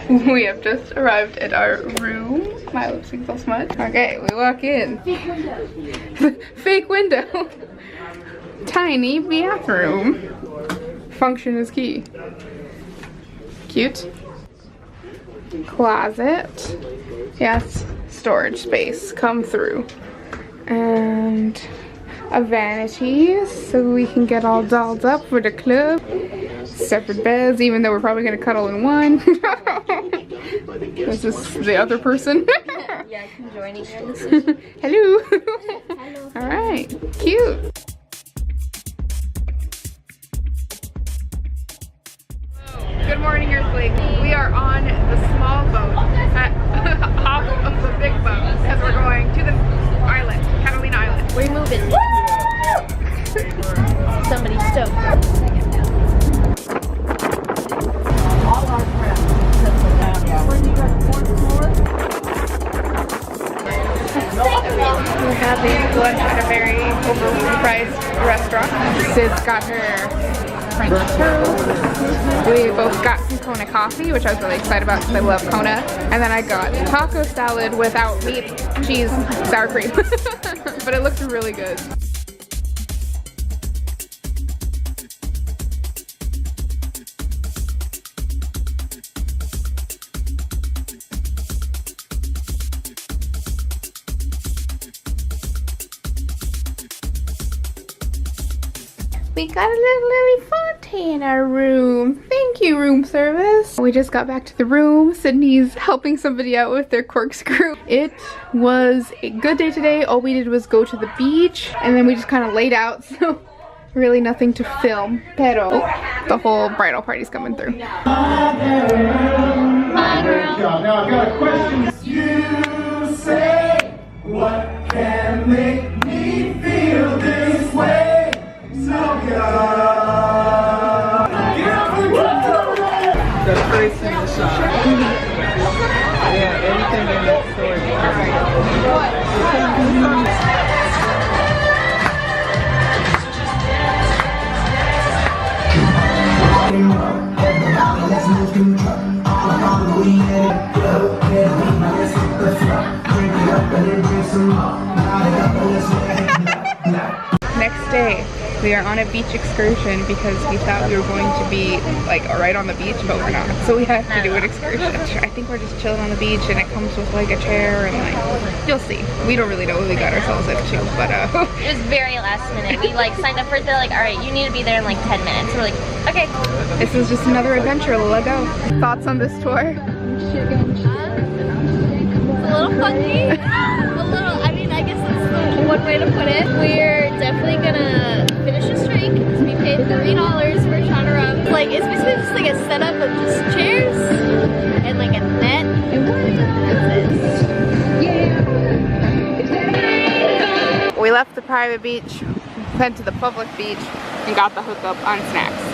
We have just arrived at our room. My lipstick's all smudged. Okay, we walk in. Fake window. Tiny bathroom. Function is key. Cute. Closet. Yes, storage space. Come through. And a vanity so we can get all dolled up for the club. Separate beds, even though we're probably gonna cuddle in one. This is the other person. Yeah, I can join again. Hello. Hello. All right, cute. Good morning, Earthling. We are on the small boat at off of the big boat because we're going to the island, Catalina Island. We're moving. Somebody's stoked. We're having lunch at a very overpriced restaurant. Sid's got her French toast. We both got some Kona coffee, which I was really excited about because I love Kona. And then I got taco salad without meat, cheese, sour cream. But it looked really good. We got a little Lily Fontaine in our room. Thank you, room service. We just got back to the room. Sydney's helping somebody out with their corkscrew. It was a good day today. All we did was go to the beach and then we just kind of laid out. So really nothing to film. Pero the whole bridal party's coming through. Now I've got a question. You say, what can make me feel this way? The first in the shop. Yeah, everything in that store. Next day, we are on a beach excursion because we thought we were going to be like right on the beach, but we're not. So we have to do an excursion. I think we're just chilling on the beach and it comes with like a chair and like, you'll see. We don't really know what we got ourselves into, but it was very last minute. We like signed up for it, they're like, all right, you need to be there in like 10 minutes. We're like, okay. This is just another adventure, let's go. Thoughts on this tour? It's a little funky. A little, I mean, I guess that's one way to put it. We're definitely gonna finish this drink because we paid $3 for a shot of rum. Like, it's basically just like a setup of just chairs and like a net. We left the private beach, went to the public beach, and got the hookup on snacks.